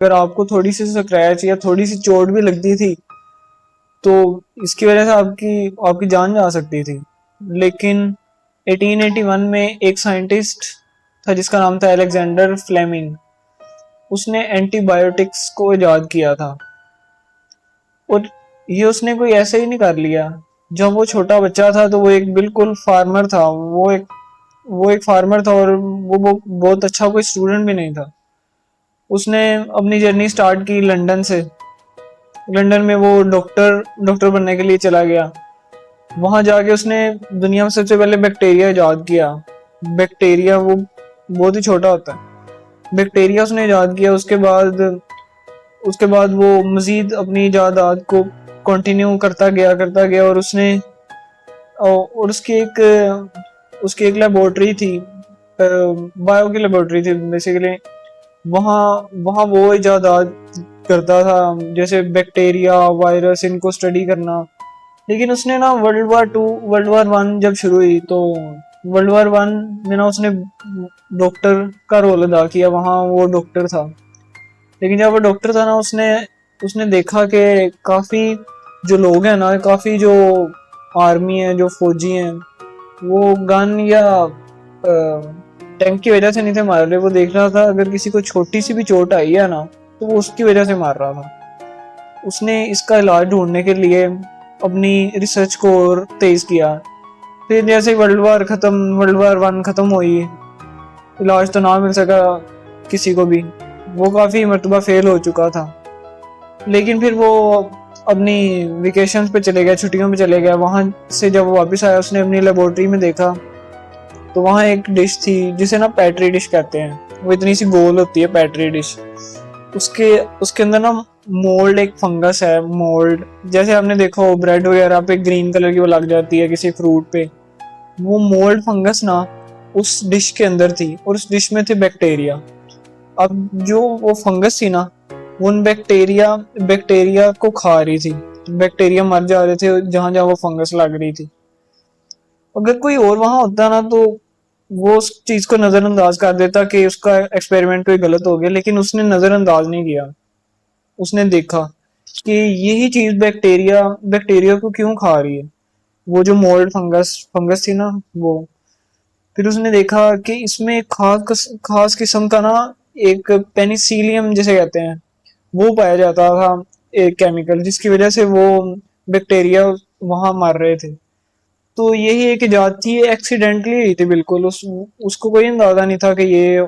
अगर आपको थोड़ी सी स्क्रैच या थोड़ी सी चोट भी लगती थी तो इसकी वजह से आपकी आपकी जान जा सकती थी। लेकिन 1881 में एक साइंटिस्ट था जिसका नाम था अलेक्जेंडर फ्लेमिंग। उसने एंटीबायोटिक्स को इजाद किया था, और ये उसने कोई ऐसे ही नहीं कर लिया। जब वो छोटा बच्चा था तो वो एक बिल्कुल फार्मर था, वो एक फार्मर था, और वो बहुत अच्छा कोई स्टूडेंट भी नहीं था। उसने अपनी जर्नी स्टार्ट की लंदन से। लंदन में वो डॉक्टर डॉक्टर बनने के लिए चला गया। वहां जाके उसने दुनिया में सबसे पहले बैक्टीरिया इजाद किया। बैक्टीरिया वो बहुत ही छोटा होता है। बैक्टीरिया उसने इजाद किया। उसके बाद वो मजीद अपनी इजादात को कंटिन्यू करता गया, और उसकी एक लेबोरेटरी थी, बायो की लेबोरेटरी थी बेसिकली। वहाँ वहाँ वो इजादात करता था, जैसे बैक्टीरिया, वायरस, इनको स्टडी करना। लेकिन उसने ना वर्ल्ड वार 1 जब शुरू हुई तो वर्ल्ड वार 1 में ना उसने डॉक्टर का रोल अदा किया। वहाँ वो डॉक्टर था। लेकिन जब वो डॉक्टर था ना, उसने उसने देखा कि काफी जो लोग हैं ना, काफी जो आर्मी है, जो फौजी हैं, वो गन या टैंक की वजह से नहीं थे मार रहे। वो देख रहा था अगर किसी को छोटी सी भी चोट आई है ना, तो वो उसकी वजह से मार रहा था। उसने इसका इलाज ढूंढने के लिए अपनी रिसर्च को और तेज किया। फिर जैसे वर्ल्ड वार 1 खत्म हुई, इलाज तो ना मिल सका किसी को भी। वो काफी मरतबा फेल हो चुका था। लेकिन फिर वो अपनी वेकेशन पे चले गया, छुट्टियों पे चले गया। वहां से जब वो वापस आया, उसने अपनी लेबोरेटरी में देखा तो वहां एक डिश थी जिसे ना पैट्री डिश कहते हैं। वो इतनी सी गोल होती है पैट्री डिश। उसके उसके अंदर ना मोल्ड, एक फंगस है मोल्ड। जैसे आपने देखा हो ब्रेड वगैरह पे ग्रीन कलर की वो लग जाती है किसी फ्रूट पे, वो मोल्ड फंगस ना उस डिश के अंदर थी, और उस डिश में थे बैक्टीरिया। अब जो वो फंगस थी ना, उन बैक्टीरिया बैक्टीरिया को खा रही थी। बैक्टीरिया मर जा रहे थे जहां जहां वो फंगस लग रही थी। अगर कोई और वहां होता ना तो वो उस चीज को नजरअंदाज कर देता कि उसका एक्सपेरिमेंट कोई गलत हो गया। लेकिन उसने नजरअंदाज नहीं किया। उसने देखा कि यही चीज बैक्टीरिया बैक्टीरिया को क्यों खा रही है, वो जो मोल्ड फंगस फंगस थी ना वो। फिर उसने देखा कि इसमें एक खास किस्म का ना, एक पेनिसिलियम जिसे कहते हैं, वो पाया जाता था, एक केमिकल जिसकी वजह से वो बैक्टीरिया वहां मर रहे थे। तो यही एक इजाद थी, ये एक्सीडेंटली हुई थी बिल्कुल। उसको कोई अंदाजा नहीं था कि ये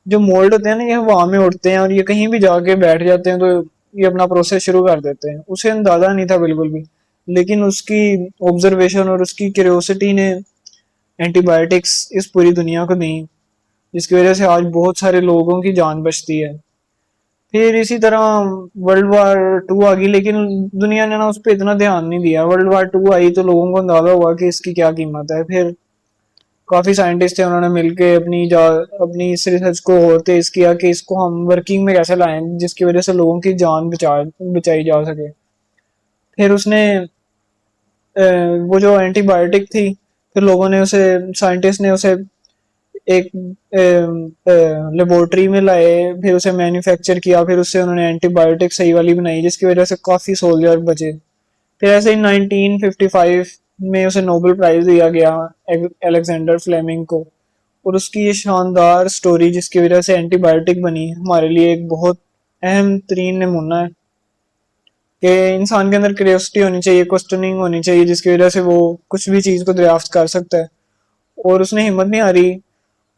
जो मोल्ड होते हैं ना, ये हवा में उड़ते हैं और ये कहीं भी जाके बैठ जाते हैं, तो ये अपना प्रोसेस शुरू कर देते हैं। उसे अंदाजा नहीं था बिल्कुल भी। लेकिन उसकी ऑब्जर्वेशन और उसकी क्यूरियोसिटी ने एंटीबायोटिक्स इस पूरी दुनिया को दी, जिसकी वजह से आज बहुत सारे लोगों की जान बचती है। फिर इसी तरह वर्ल्ड वार 2 आ गई, लेकिन दुनिया ने ना उस पर इतना ध्यान नहीं दिया। वर्ल्ड वार 2 आई तो लोगों को अंदाजा हुआ कि इसकी क्या कीमत है। फिर काफी साइंटिस्ट थे, उन्होंने मिलके अपनी इस रिसर्च को और तेज किया कि इसको हम वर्किंग में कैसे लाएं, जिसकी वजह से लोगों की जान बचाई जा सके। फिर वो जो एंटीबायोटिक थी, फिर लोगों ने उसे साइंटिस्ट ने उसे एक लेबोरेटरी में लाए, फिर उसे मैन्युफैक्चर किया, फिर उससे उन्होंने एंटीबायोटिक सही वाली बनाई, जिसकी वजह से काफी सोल्जर बचे। फिर ऐसे ही 1955 में उसे नोबेल प्राइज दिया गया अलेक्जेंडर फ्लेमिंग को। और उसकी ये शानदार स्टोरी जिसकी वजह से एंटीबायोटिक बनी, हमारे लिए एक बहुत अहम तरीन नमूना है कि इंसान के अंदर क्यूरियोसिटी होनी चाहिए, क्वेश्चनिंग होनी चाहिए, जिसकी वजह से वो कुछ भी चीज को दरियाफ्त कर सकता है। और उसने हिम्मत नहीं हारी,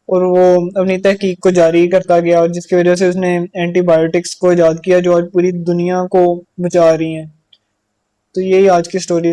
और वो अपनी तहकीक को जारी करता गया, और जिसकी वजह से उसने एंटीबायोटिक्स को इजाद किया जो आज पूरी दुनिया को बचा रही हैं। तो यही आज की स्टोरी।